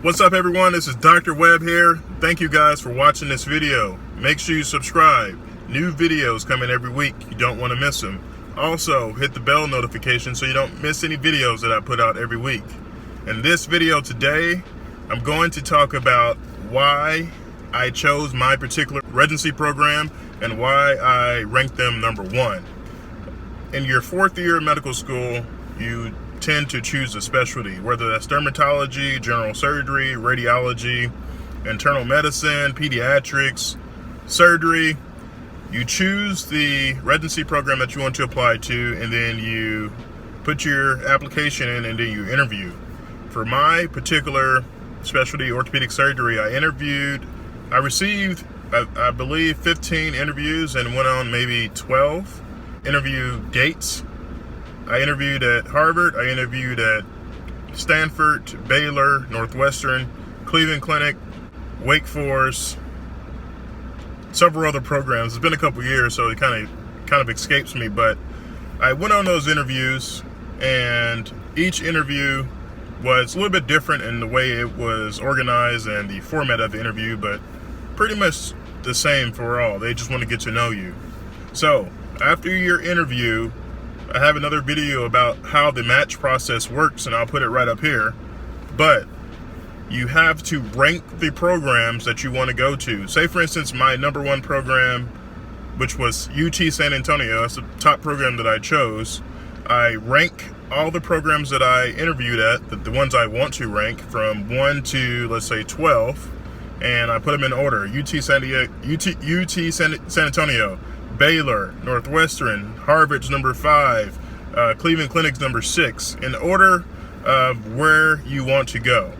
What's up, everyone? This is Dr. Webb here. Thank you guys for watching this video. Make sure you subscribe. New videos coming every week. You don't want to miss them. Also, hit the bell notification so you don't miss any videos that I put out every week. In this video today, I'm going to talk about why I chose my particular residency program and why I ranked them number one. In your fourth year of medical school, you tend to choose a specialty, whether that's dermatology, general surgery, radiology, internal medicine, pediatrics, surgery. You choose the residency program that you want to apply to, and then you put your application in, and then you interview. For my particular specialty, orthopedic surgery, I received, I believe, 15 interviews and went on maybe 12 interview dates. I interviewed at Harvard, I interviewed at Stanford, Baylor, Northwestern, Cleveland Clinic, Wake Forest, several other programs. It's been a couple years, so it kind of escapes me, but I went on those interviews, and each interview was a little bit different in the way it was organized and the format of the interview, but pretty much the same for all. They just want to get to know you. So after your interview, I have another video about how the match process works, and I'll put it right up here. But you have to rank the programs that you want to go to. Say, for instance, my number one program, which was UT San Antonio, that's the top program that I chose. I rank all the programs that I interviewed at, the ones I want to rank, from 1 to, let's say, 12, and I put them in order. UT San Antonio, Baylor, Northwestern, Harvard's number 5, Cleveland Clinic's number 6, in order of where you want to go.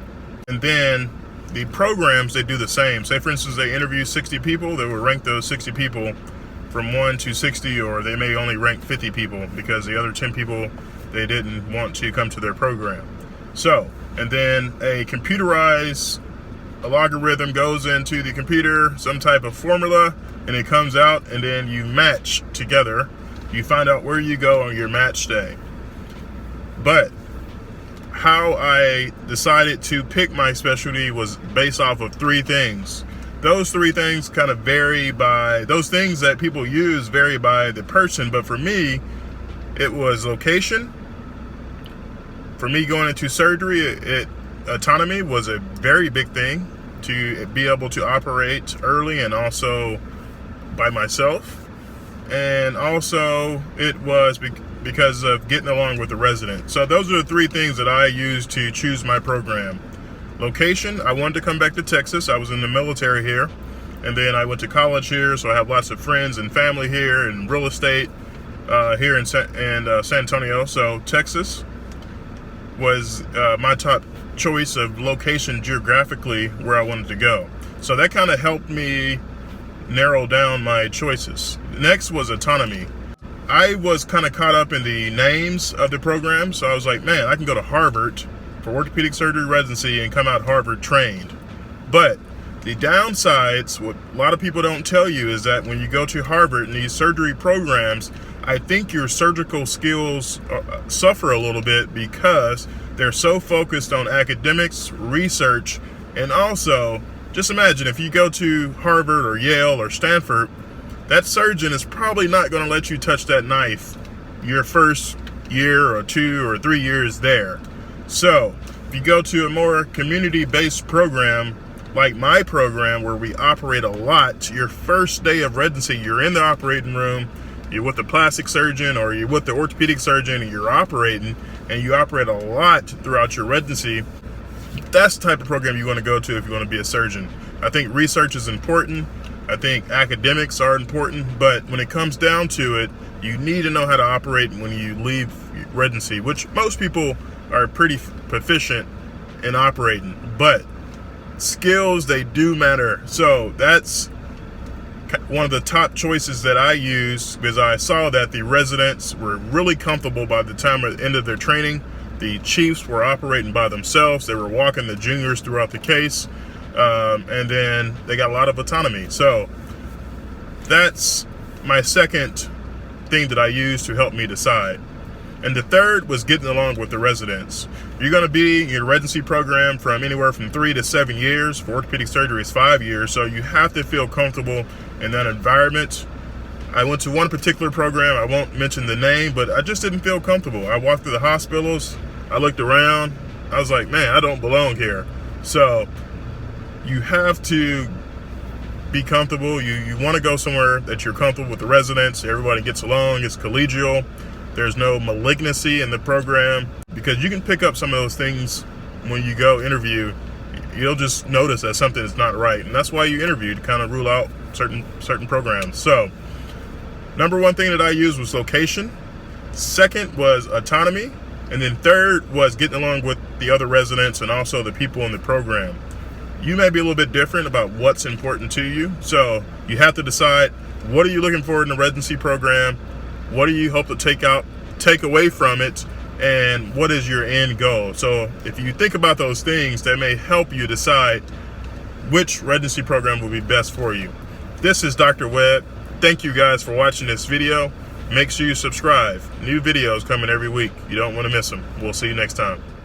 And then the programs, they do the same. Say, for instance, they interview 60 people, they will rank those 60 people from 1 to 60, or they may only rank 50 people because the other 10 people, they didn't want to come to their program. So, and then a computerized algorithm goes into the computer, some type of formula, and it comes out, and then you match together. You find out where you go on your match day. But how I decided to pick my specialty was based off of 3 things. Those 3 things kind of vary by, those things that people use vary by the person, but for me, it was location. For me, going into surgery, autonomy was a very big thing, to be able to operate early and also by myself. And also it was because of getting along with the resident. So those are the 3 things that I used to choose my program. Location, I wanted to come back to Texas. I was in the military here, and then I went to college here, so I have lots of friends and family here, and real estate here in San Antonio. So Texas was my top choice of location geographically where I wanted to go. So that kind of helped me narrow down my choices. Next was autonomy. I was kind of caught up in the names of the program, so I was like, man, I can go to Harvard for orthopedic surgery residency and come out Harvard trained. But the downsides, what a lot of people don't tell you, is that when you go to Harvard in these surgery programs, I think your surgical skills suffer a little bit because they're so focused on academics, research, and also, just imagine if you go to Harvard or Yale or Stanford, that surgeon is probably not going to let you touch that knife your first year or 2 or 3 years there. So if you go to a more community-based program like my program, where we operate a lot, your first day of residency, you're in the operating room, you're with the plastic surgeon or you're with the orthopedic surgeon, and you're operating, and you operate a lot throughout your residency. That's the type of program you want to go to if you want to be a surgeon. I think research is important. I think academics are important, but when it comes down to it, you need to know how to operate when you leave residency, which most people are pretty proficient in operating, but skills, they do matter. So that's one of the top choices that I used, because I saw that the residents were really comfortable by the time at the end of their training. The chiefs were operating by themselves. They were walking the juniors throughout the case, and then they got a lot of autonomy. So that's my second thing that I used to help me decide. And the third was getting along with the residents. You're going to be in your residency program from anywhere from 3 to 7 years. For orthopedic surgery, it's 5 years. So you have to feel comfortable in that environment. I went to one particular program, I won't mention the name, but I just didn't feel comfortable. I walked through the hospitals, I looked around, I was like, man, I don't belong here. So you have to be comfortable. You want to go somewhere that you're comfortable with the residents, everybody gets along, it's collegial. There's no malignancy in the program, because you can pick up some of those things when you go interview. You'll just notice that something is not right, and that's why you interview, to kind of rule out certain programs. So number one thing that I used was location. Second was autonomy, and then third was getting along with the other residents and also the people in the program. You may be a little bit different about what's important to you, so you have to decide, what are you looking for in the residency program? What do you hope to take away from it? And what is your end goal? So if you think about those things, that may help you decide which residency program will be best for you. This is Dr. Webb. Thank you guys for watching this video. Make sure you subscribe. New videos coming every week. You don't want to miss them. We'll see you next time.